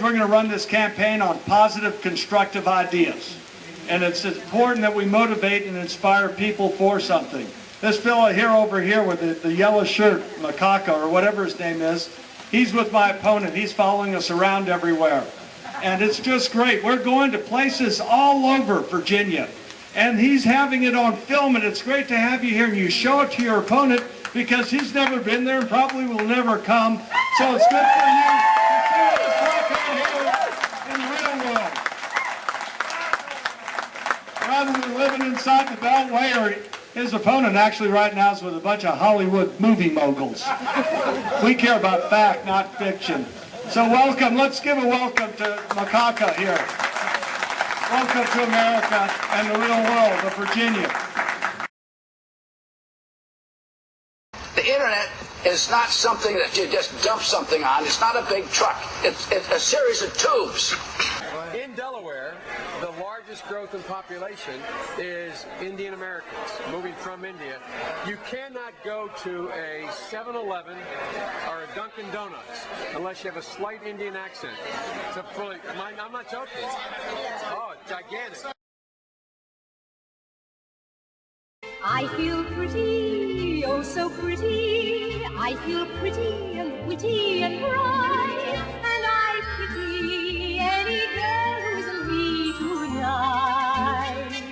We're going to run this campaign on positive, constructive ideas. And it's important that we motivate and inspire people for something. This fellow here over here with the yellow shirt, Macaca, or whatever his name is, he's with my opponent. He's following us around everywhere. And it's just great. We're going to places all over Virginia. And he's having it on film, and it's great to have you here. And you show it to your opponent because he's never been there and probably will never come. So it's good for you to see what it's like out here in the real world. Rather than living inside the Beltway, or his opponent actually right now is with a bunch of Hollywood movie moguls. We care about fact, not fiction. So welcome. Let's give a welcome to Macaca here. Welcome to America and the real world of Virginia. The internet is not something that you just dump something on. It's not a big truck. It's a series of tubes. In Delaware, the largest growth in population is Indian Americans moving from India. You cannot go to a 7-Eleven or a Dunkin' Donuts unless you have a slight Indian accent. I'm not joking. Oh, it's gigantic. I feel pretty, oh so pretty. I feel pretty and witty and bright, and I pity any girl who's a me tonight.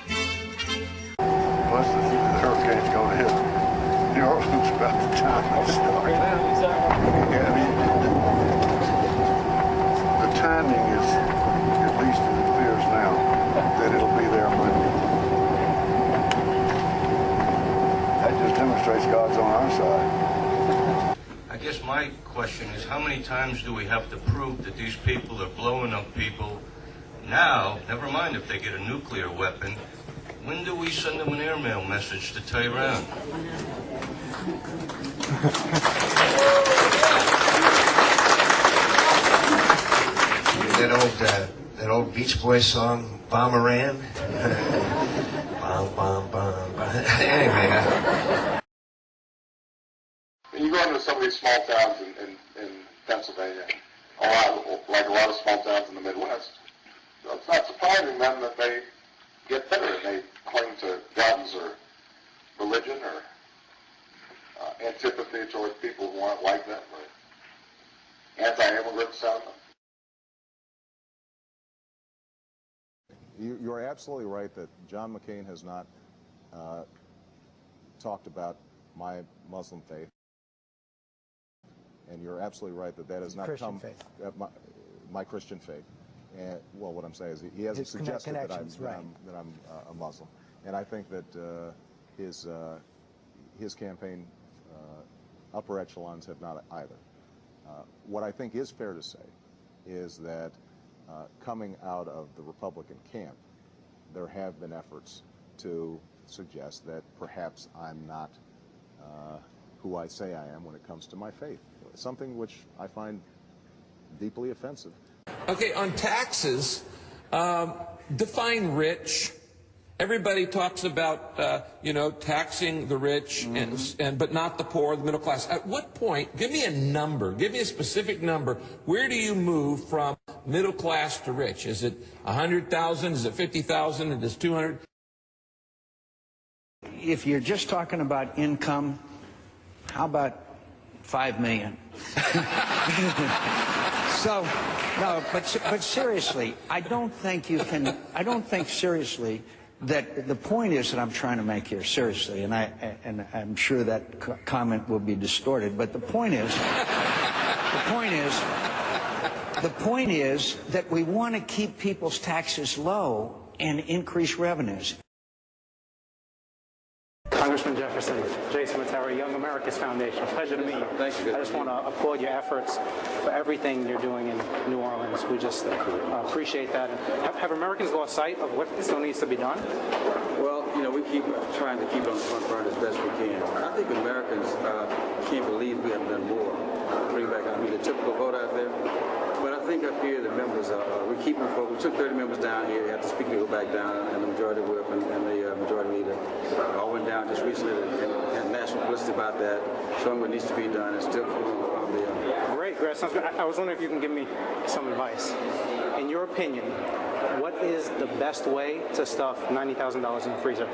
Plus, the hurricane's going to hit New Orleans about the time it starts. Yeah, I mean, the timing is, at least it appears now, that it'll be there Monday. That just demonstrates God's on our side. I guess my question is, how many times do we have to prove that these people are blowing up people now? Never mind if they get a nuclear weapon. When do we send them an airmail message to Tehran? That old Beach Boys song, Bomberan. Bom, bom, bom, bom. Anyway. When you go into some of these small towns in Pennsylvania, like a lot of small towns in the Midwest, it's not surprising then that they get bitter and they cling to guns or religion or antipathy towards people who aren't like them or anti-immigrant sentiment. You're absolutely right that John McCain has not talked about my Muslim faith, and you're absolutely right that has not Christian come faith. My Christian faith. And well, what I'm saying is he hasn't suggested that I'm a Muslim, and I think that his campaign upper echelons have not either. What I think is fair to say is that coming out of the Republican camp, there have been efforts to suggest that perhaps I'm not who I say I am when it comes to my faith, something which I find deeply offensive. Okay, on taxes, define rich. Everybody talks about, taxing the rich but not the poor, the middle class. At what point, give me a number, give me a specific number, where do you move from middle class to rich? Is it 100,000? Is it 50,000? Is it 200? If you're just talking about income, how about 5 million? So, no, but seriously, I don't think seriously that the point is that I'm trying to make here, seriously, and I'm sure that comment will be distorted, but the point is that we want to keep people's taxes low and increase revenues. Congressman Jefferson, Jason Matera, Young America's Foundation. Pleasure to meet you. Thank you. I just want to applaud your efforts for everything you're doing in New Orleans. We just appreciate that. Have Americans lost sight of what still needs to be done? Well, we keep trying to keep it on the front burner as best we can. I think Americans can't believe we haven't done more to bring back the typical vote out there. But I think up here the members we're keeping folks. We took 30 members down here. We had to speak to go back down, and the majority whip and the majority leader all went down just recently and national publicity about that, showing what needs to be done, and still probably are. Great, great. Sounds good. I was wondering if you can give me some advice. In your opinion, what is the best way to stuff $90,000 in the freezer?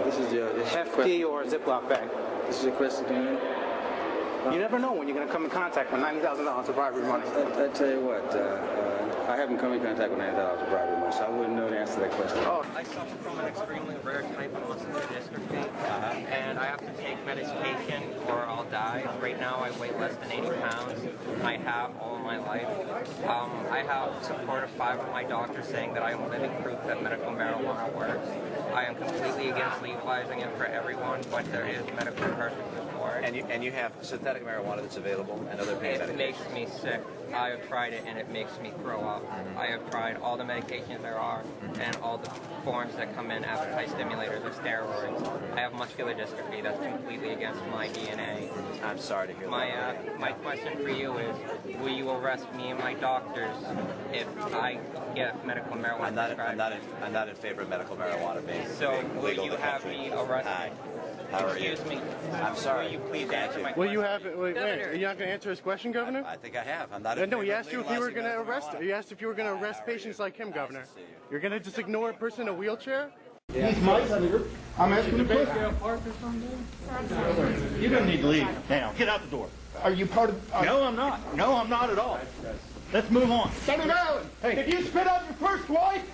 This is your Hefty or a Ziploc bag? This is a question to me. You never know when you're going to come in contact with $90,000 of bribery money. I tell you what, I haven't come in contact with $90,000 of bribery money, so I wouldn't know the answer to that question. Oh. I suffer from an extremely rare type of muscular dystrophy, and I have to take medication or I'll die. Right now I weigh less than 80 pounds. I have all my life. I have support of 5 of my doctors saying that I am living proof that medical marijuana works. I am completely against legalizing it for everyone, but there is medical person support. And you have synthetic marijuana that's available and other pain medications. It makes me sick. I have tried it and it makes me throw up. I have tried all the medications there are and all the forms that come in, appetite stimulators or steroids. I have muscular dystrophy. That's completely against my DNA. I'm sorry to hear that. My question for you is, will you arrest me and my doctors if I get medical marijuana prescribed? I'm not in favor of medical marijuana being So will legal in you the have country. me arrested? Hi. How are you? Excuse me. I'm sorry. Will you please answer my question? Will you have? Wait, are you not going to answer his question, Governor? I think I have. I'm not. In No, favor he of asked you if you were going to legalizing arrest. marijuana. He asked if you were going to arrest patients like him, Governor. You're going to just ignore a person in a wheelchair? He's my senator. I'm asking the question. You don't need to leave now. Get out the door. Are you part of? No, I'm not. No, I'm not at all. Let's move on. Senator Allen, did you spit out your first wife?